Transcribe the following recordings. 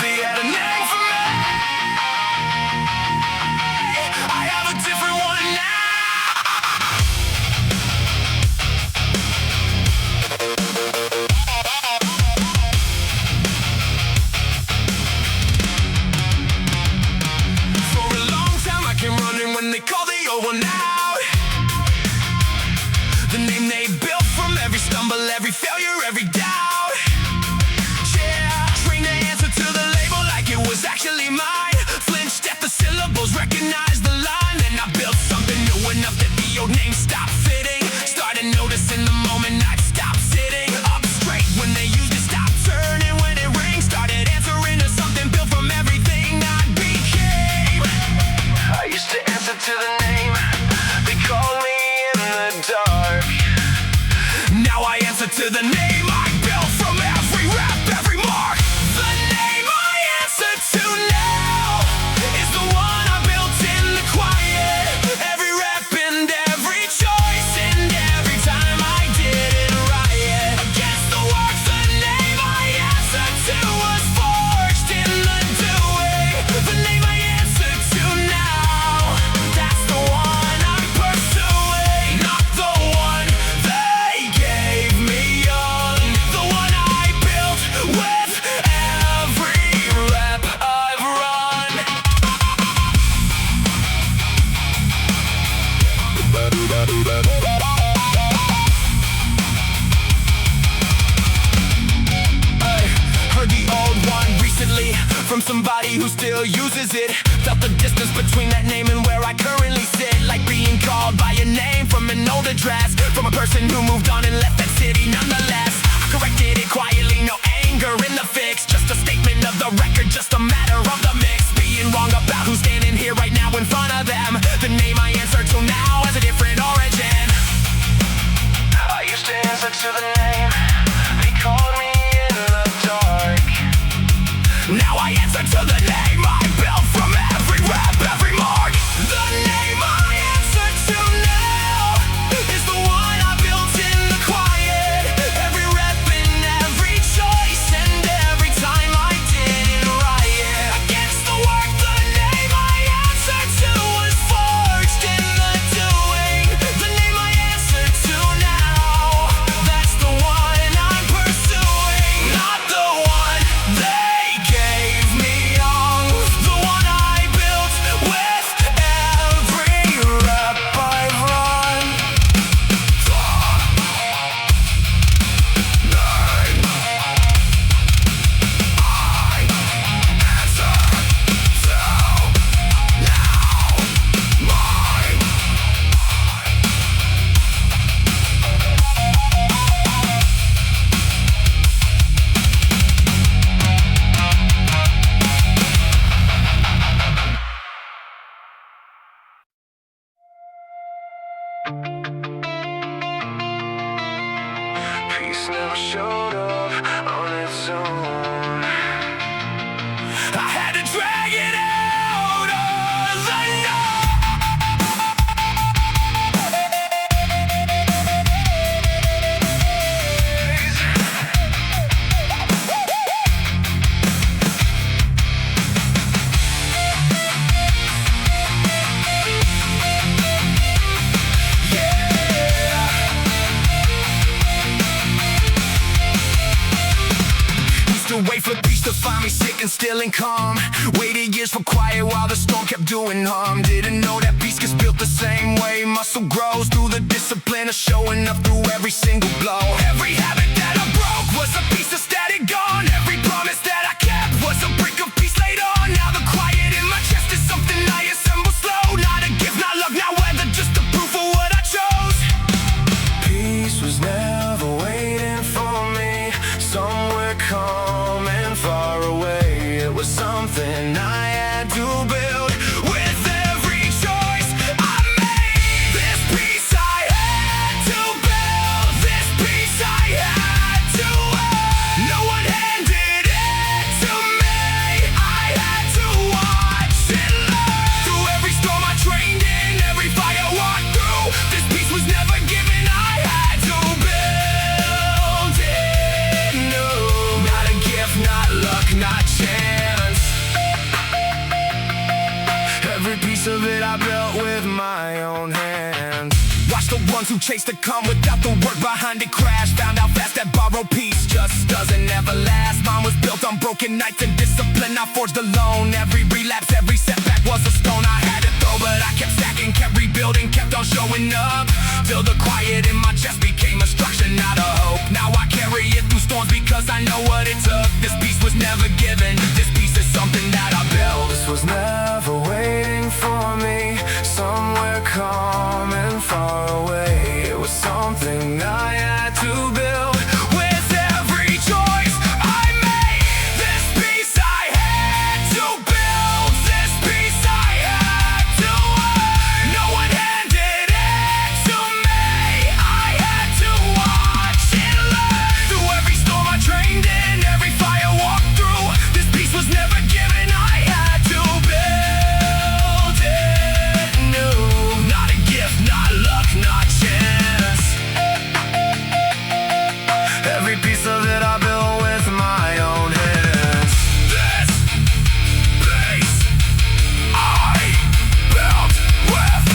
They had a name for me. I have a different one now. For a long time I came running when they called the old one out. The name they built from every stumble, every failure, every doubt. Yeah, trained to answer to the label like it was actually mine. Flinched at the syllables, recognized the line. Then I built something new enough that the old name stopped fitting. Started noticing the moment I'd stop sitting up straight when they used it, stopped turning when it rings. Started answering to something built from everything I became. I used to answer to the name they called me in the dark. Now I answer to the name I built from every rap, every mark. The name I answer to now is the one I built in the quiet. Every rap and every choice and every time I did it right. Against the work, the name I answer to was forged in the doing. The name I answer to now, that's the one I'm pursuing. Not the one they gave me young. The one I built with every rep I've run. I heard the old one recently from somebody who still uses it. Felt the distance between that name and where I currently sit, like being called by a name from an old address, from a person who moved on and left that city nonetheless. I corrected it quietly, no anger in the fix, just a statement of the record, just a matter of the mix. Being wrong about who's standing here right now in front of them. The name I answer to now has a different origin. I used to answer to the name they called me in the dark. Now I answer to the name I built from every rap, every mark. The name I answer to now is the one I built in the quiet. Every rep and every choice and every time I did it right. Against the work, the name I answer to was forged in the doing. The name I answer to now, that's the one I'm pursuing. Not the one they gave me young. The one I built with every rep I've run. Peace never showed up on its own. I had to drag it out of the wait for peace to find me sick and still and calm. Waited years for quiet while the storm kept doing harm. Didn't know that peace gets built the same way. Muscle grows through the discipline of showing up through every single blow. Every habit that I broke was a piece of static gone. Every promise that I kept was a brick of peace laid on. Now the quiet in my chest is something I assemble slow. Not a gift, not luck, not weather, just the proof of what I chose. Peace was never waiting for me somewhere calm and far away. It was something I had to build with every choice I made. This peace I had to build. This peace I had to earn. No one handed it to me. I had to watch and learn. Through every storm I trained in, every fire I walked through. This peace was never given, I had to build. my own hands. Watch the ones who chase to come without the work behind it crash. Found out fast that borrowed peace just doesn't ever last. Mine was built on broken nights and discipline I forged alone. Every relapse, every setback was a stone I had to throw, but I kept stacking, kept rebuilding, kept on showing up, till the quiet in my chest became a structure, not a hope. Now I carry it through storms because I know what it took. This piece was never given, this piece is something that I built. This was never waiting for me, somewhere calm and far away. It was something I had to build. With every choice I made, this piece I had to build. This piece I had to earn. No one handed it to me, I had to watch and learn. Through every storm I trained in, every fire I walked through, this piece was never given, I had to build it new. Not a gift, not luck, not chance. Every piece of it I built with my own hands. This piece I built with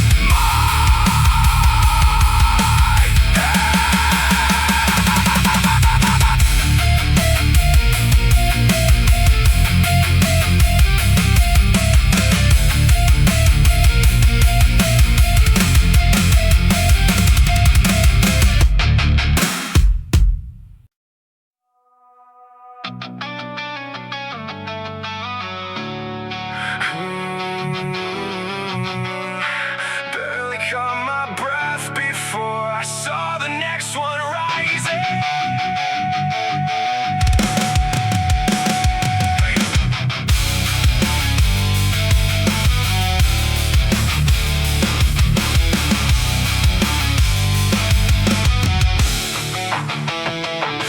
barely caught my breath before I saw the next one rising.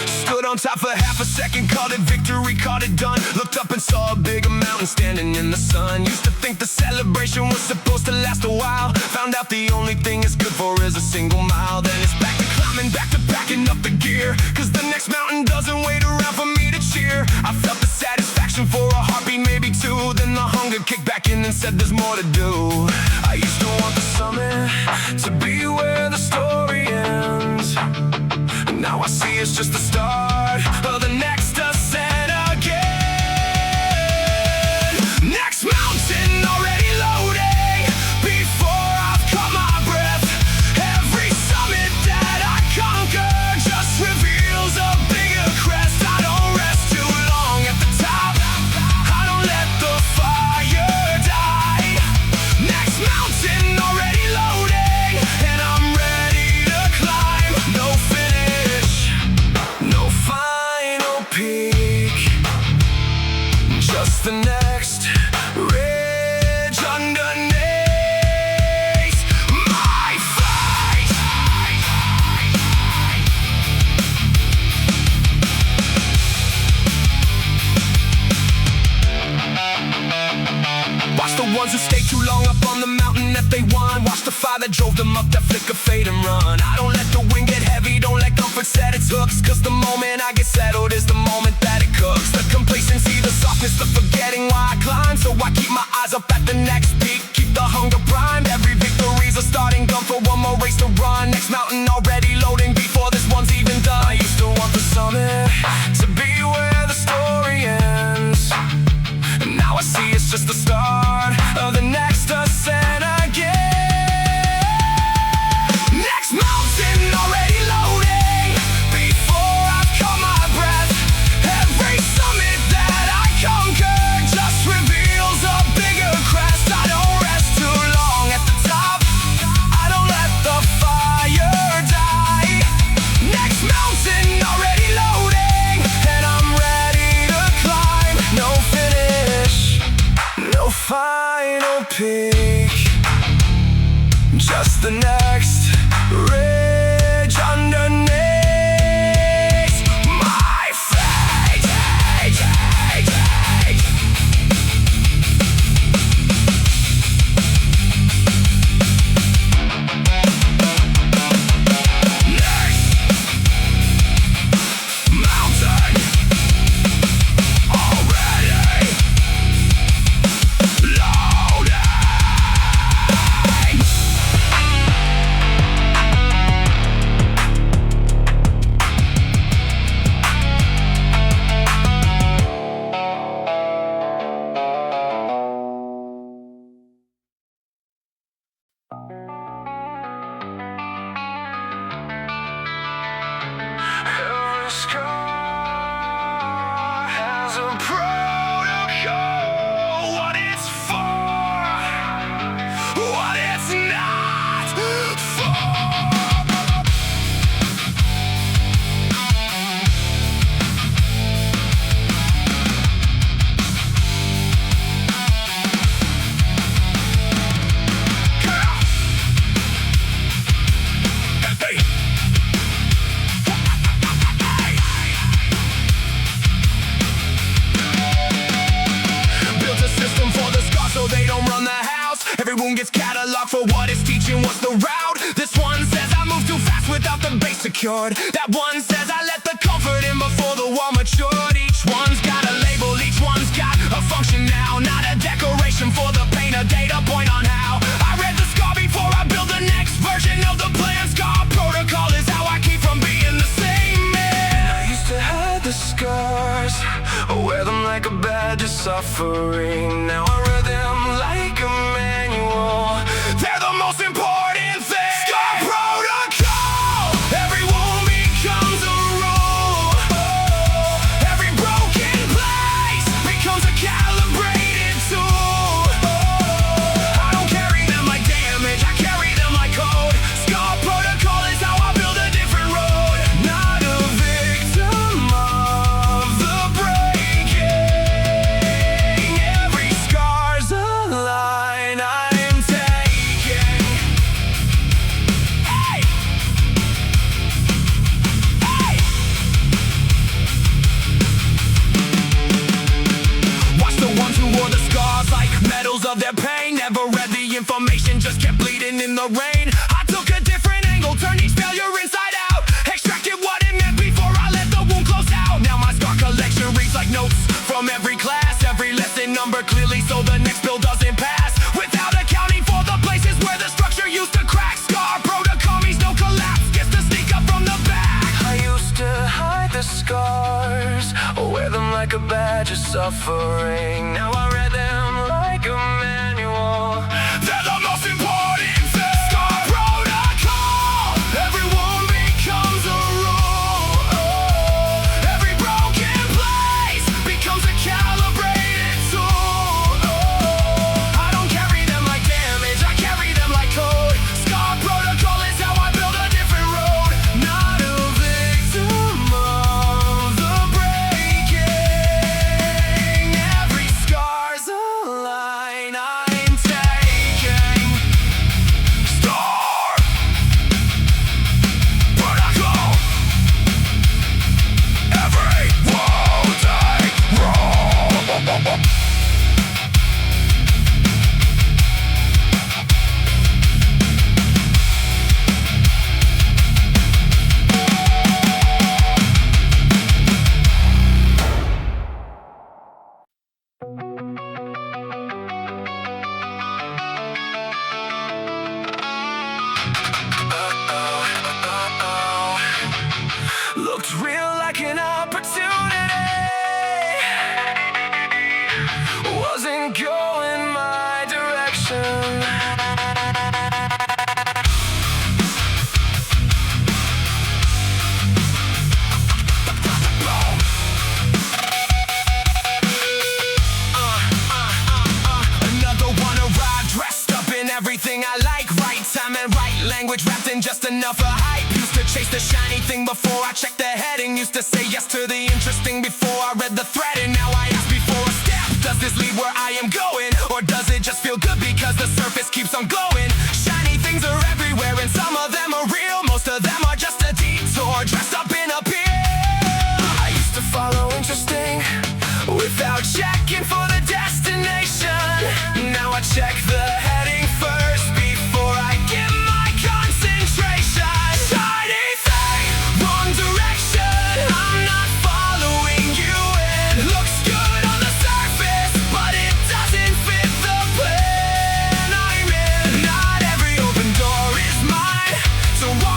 Stood on top for half a second, called it victory, called it done. Looked up and saw a bigger mountain standing in the sun. Used to think the celebration was supposed to last a while. Found out the only thing it's good for is a single mile. Then it's back to climbing, back to packing up the gear, cause the next mountain doesn't wait around for me to cheer. I felt the satisfaction for a heartbeat, maybe two. Then the hunger kicked back in and said there's more to do. I used to want the summit to be where the story ends. Now I see it's just the start of the next ascent again. Next mountain already loading, before I've caught my breath. Every summit that I conquer just reveals a bigger crest. I don't rest too long at the top, I don't let the fire die. Next mountain already loading, and I'm ready to climb. No finish, no final peak, just the next ridge underneath my feet. Watch the ones who stay too long up on the mountain that they won. Watch the fire that drove them up that flicker, fade and run. I don't let the wind get heavy, don't let comfort set its hooks, cause the moment I get settled is the moment that it cooks. The complacency, the softness, the forgetting why I climb. So I keep my eyes up at the next peak, keep the hunger primed. Every victory's a starting gun for one more race to run. Next mountain already loading before this one's even done. I used to want the summit to be where the story ends, and now I see it's just the start of the next ascent again. Next mountain already loading, before I've caught my breath. Every summit that I conquer just reveals a bigger crest. I don't rest too long at the top, I don't let the fire die. Next mountain already loading, and I'm ready to climb. No finish, no final peak, just the next ridge underneath my feet. Next mountain already loading. for what it's teaching. What's the route? This one says I move too fast without the base secured. That one says I let the comfort in before the wall matured. Each one's got a label, each one's got a function now. Not a decoration for the pain, a data point on how I read the scar before I build the next version of the plan. Scar protocol is how I keep from being the same man. I used to hide the scars, wear them like a badge of suffering. Now I wear them like a manual. They're the most important thing. Scar protocol. Every wound becomes a rule. Every broken place becomes a calibrated tool. I don't carry them like damage, I carry them like code. Scar protocol is how I build a different road. Not a victim of the breaking. Every scar's a line I am taking. Hey! Hey! Watch the ones who wore the scars like medals of their pain. Never read the information, just kept bleeding in the rain. I took a different angle, turned each failure inside out. Extracted what it meant before I let the wound close out. Now my scar collection reads like notes from every class. Every lesson numbered clearly so the next bill doesn't pass. Without accounting for the places where the structure used to crack. Scar protocol means no collapse, gets to sneak up from the back. I used to hide the scars, wear them like a badge of suffering. Now I read them like a manual. They're the most important thing. Scar protocol. Every wound becomes a rule. Every broken place becomes a calibrated tool. I don't carry them like damage, I carry them like code. Scar protocol is how I build a different road. Not a victim of the breaking. Every scar's a line I'm taking. Scar protocol. Every wound take roll. Looked real like an opportunity. Wasn't going my direction. Another one arrived, dressed up in everything I like. Right time and right language, wrapped in just enough of hype. Used to chase the shiny thing before I checked the heading. Used to say yes to the interesting before I read the thread. And now I ask before a step, does this lead where I am going? Or does it just feel good because the surface keeps on glowing? Shiny things are everywhere and some of them are real. Most of them are just a detour, dressed up in appeal. I used to follow interesting without checking for the destination. Now I check the heading first before I give my concentration. Shiny thing, wrong direction, I'm not following you in. Looks good on the surface, but it doesn't fit the plan I'm in. Not every open door is mine, so why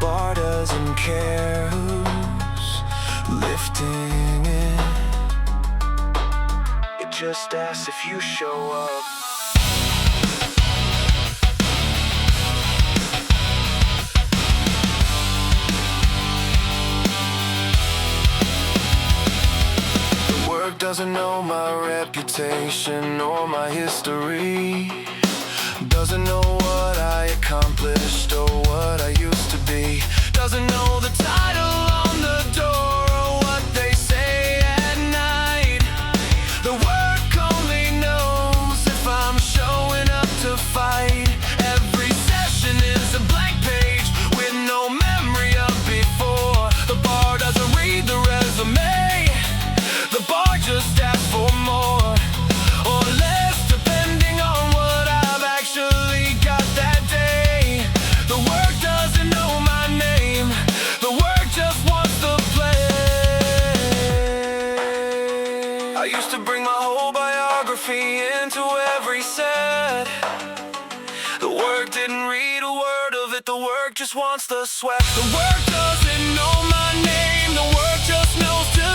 bar doesn't care who's lifting it. It just asks if you show up. Doesn't know my reputation or my history. Doesn't know what I accomplished or what I used to be. Doesn't know the title on the door or what they say at night. The work only knows if I'm showing up to fight. Every session is a blank page with no memory of before. The bar doesn't read the resume. The bar just asks for more or less, depending on what I've actually got that day. The work doesn't know my name. The work just wants to play. I used to bring my whole biography into every set. The work didn't read a word of it. The work just wants the sweat. The work doesn't know my name. The work just knows today.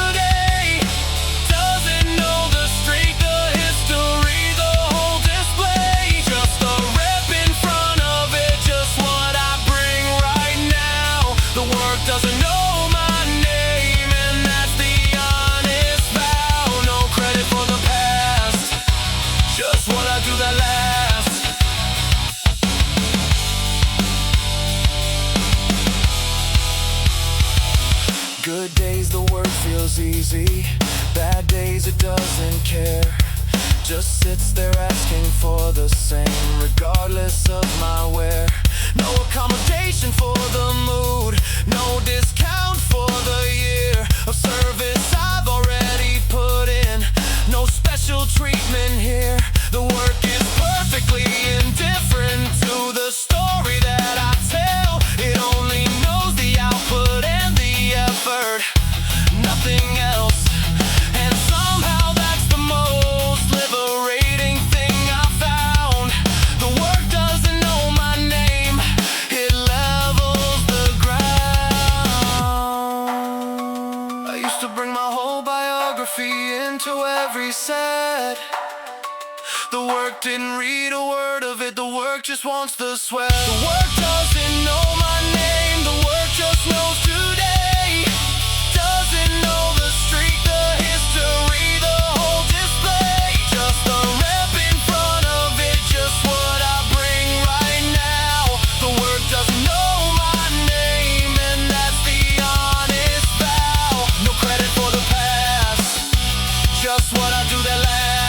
Doesn't know my name, and that's the honest vow. No credit for the past, just what I do that lasts. Good days the work feels easy, bad days it doesn't care. Just sits there asking for the same, regardless of my wear. No accommodation for the mood, no discount for the year of service I've already put in. No special treatment here. The work is perfectly indifferent to the story that I tell. It only knows the output and the effort, nothing else. And somehow that's the most liberating thing I found. The work doesn't know my name. It levels the ground. I used to bring my whole biography into every set. The work didn't read a word of it. The work just wants the sweat. The work doesn't know my name. The work just knows today. Doesn't know the streak, the history, the whole display. Just the rep in front of it, just what I bring right now. The work doesn't know my name, and that's the honest vow. No credit for the past, just what I do that lasts.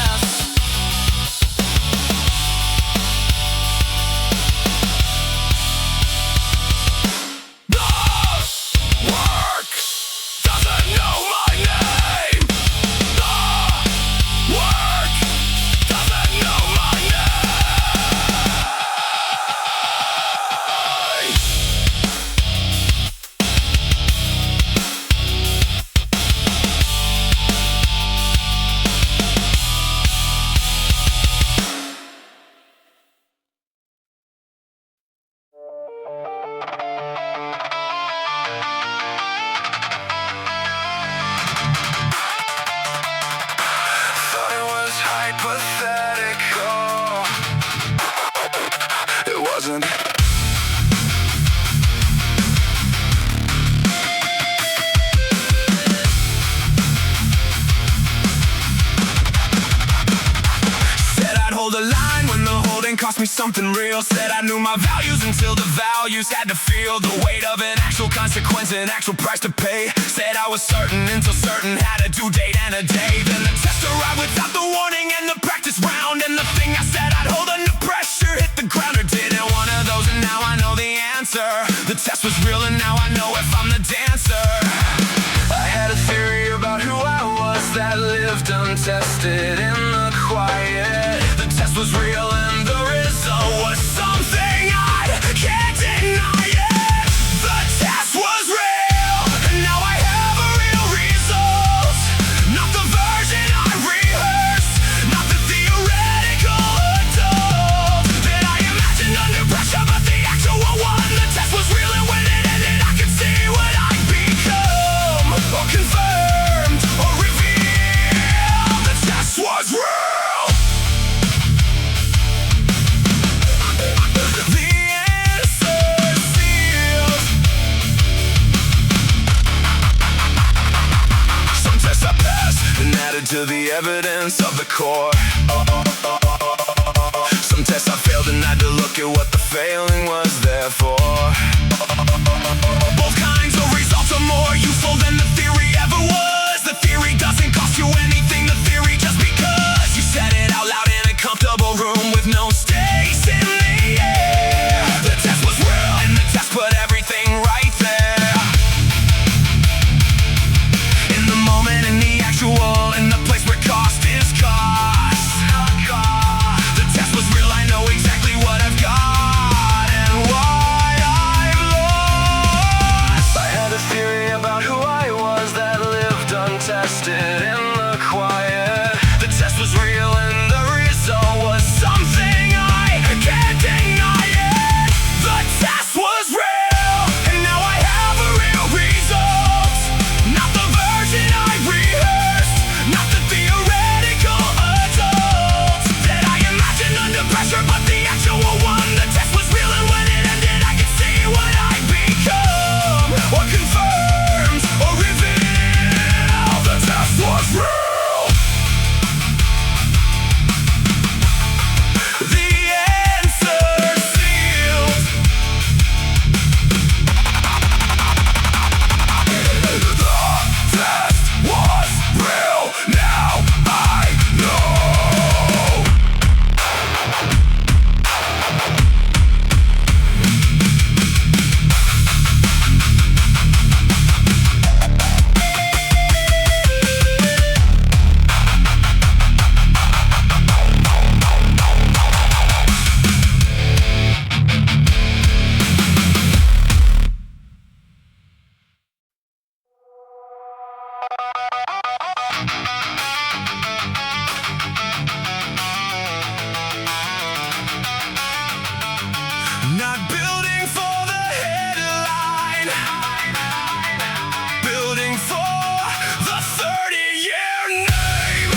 Hypothetical, it wasn't. Said I'd hold a line when the holding cost me something real. Said I knew my values until the values had to feel the weight of an actual consequence, an actual price to pay. Said I was certain until certain had a due date and a day. Then the test arrived without the warning and the practice round. And the thing I said I'd hold under pressure hit the ground or didn't. One of those, and now I know the answer. The test was real and now I know if I'm the dancer. I had a theory about who I was that lived untested in the quiet. The test was real and the result was something I can't deny it. The test was real and now I have a real result. Not the version I rehearsed, not the theoretical adult that I imagined under pressure, but the actual one. The test was real and when it ended to the evidence of the core. Some tests I failed and had to look at what the failing was there for. Both kinds of results are more useful than the theory ever was. The theory doesn't cost you anything, the theory just because you said it out loud in a comfortable room with no stakes in the air. The test was real and the test put everything right there. In the moment, in the actual, in the place where cost is cost. The test was real, I know exactly what I've got and why I've lost. I had a theory about who I was that lived untested in the quiet. The test was real and the result was something I can't deny it. The test was real and now I have a real result. Not the version I rehearsed, not the theoretical adult that I imagined under pressure, but the actual one. The test was real and when it ended I could see what I'd become, what confirms or reveals. The test was real. The answer sealed. The test was real, now I know. Not building for the headline, building for the 30-year name.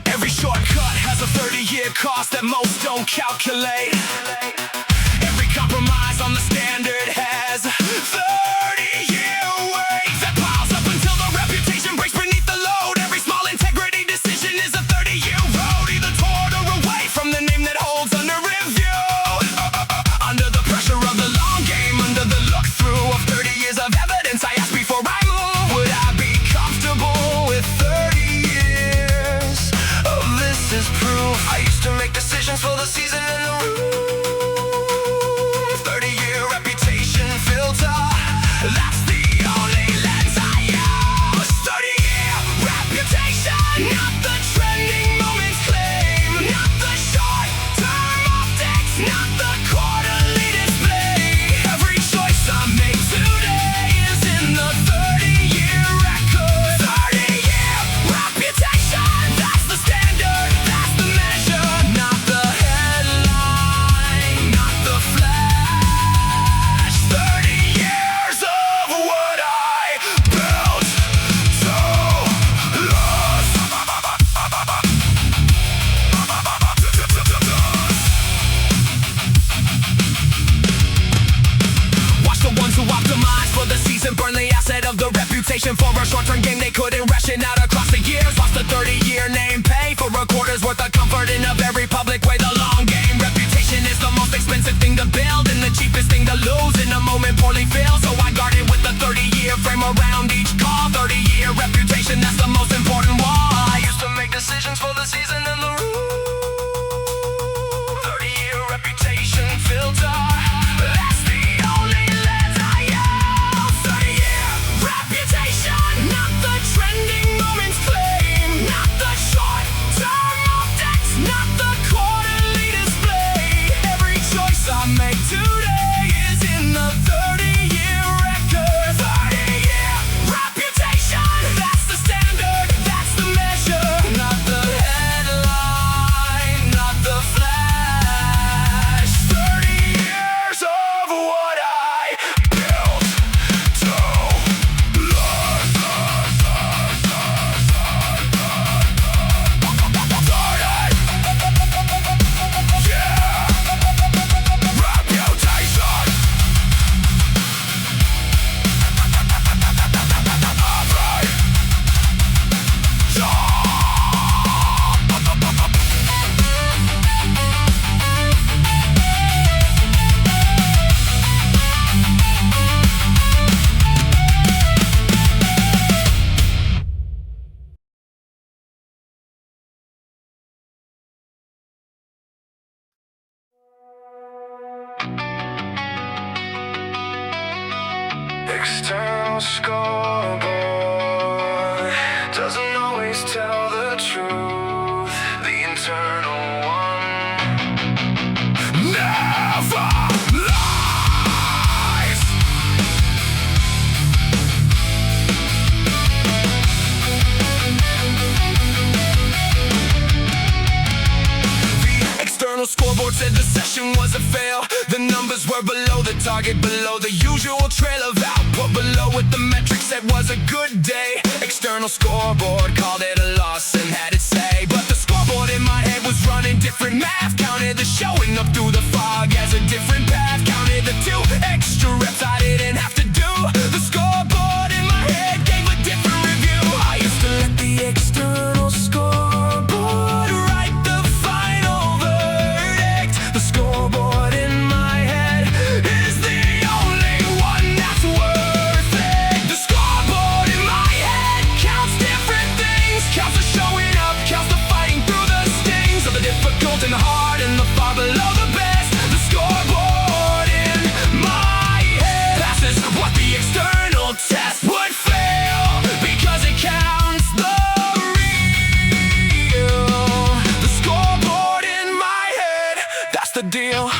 Every shortcut has a 30-year cost that most don't calculate. Every compromise on the standard has 30-year weight that piles up until the reputation breaks beneath the load. Every small integrity decision is a 30-year road, either toward or away from the name that holds under review. Under the pressure of the long game, under the look-through of 30 years of evidence, I ask before I move, would I be comfortable with 30 years of this is proof? I used to make decisions for the season and the room. 30-year reputation filter, that's the only lens I use. 30-year reputation, not the trending moments claim, not the short-term optics, not the quarterly display. Every choice I make today is in the 30-year record. 30-year reputation, that's the standard, that's the measure. Not the headline, not the flash. 30 years of what I built to last. Watch the ones who optimize for the season burn the asset of the reputation for a short-term game they couldn't ration out across the years. Watch the 30-year name pay for a quarter's worth of comfort in a very public way. The long game reputation is the most expensive thing to build and the cheapest thing to lose in a moment poorly filled. So I guard it with a 30-year frame around each call. 30-year reputation, that's the most important wall. I used to make decisions for the season and the room. 30-year reputation filter, that's the only lens I use. 30-year reputation, not the trending moments claim, not the short-term optics, not the quarterly display. Every choice I make today is in the 30-year record. 30-year reputation, that's the standard, that's the measure. Not the headline, not the flash. 30 years of what I built to last. external scoreboard doesn't always tell the truth. The internal one never lies. The external scoreboard said the session was a fail. The numbers were below the target, below the usual trail of output, below what the metric said was a good day. External scoreboard called it a loss and had its say, but the scoreboard in my head was running different math. Counted the showing up through the fog as a different path. Counted the 2 extra reps I didn't have to do. The scoreboard in my head gave a different review. I used to let the external scoreboard write the final verdict. The scoreboard in my head is the only one that's worth it. The scoreboard in my head counts different things. Counts the showing up, counts the fighting through the stings of the difficult and the hard and the far below the best. The scoreboard in my head passes what the external test would fail, because it counts the real. The scoreboard in my head, that's the deal.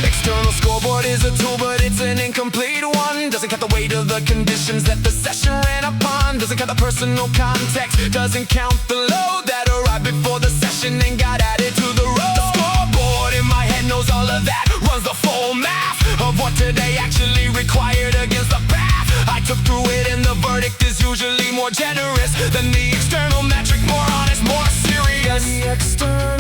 External scoreboard is a tool, but it's an incomplete one. Doesn't count the weight of the conditions that the session ran upon. Doesn't count the personal context. Doesn't count the load that arrived before the session and got added to the road. The scoreboard in my head knows all of that. Runs the full math of what today actually required against the path I took through it, and the verdict is usually more generous than the external metric. More honest, more serious. The external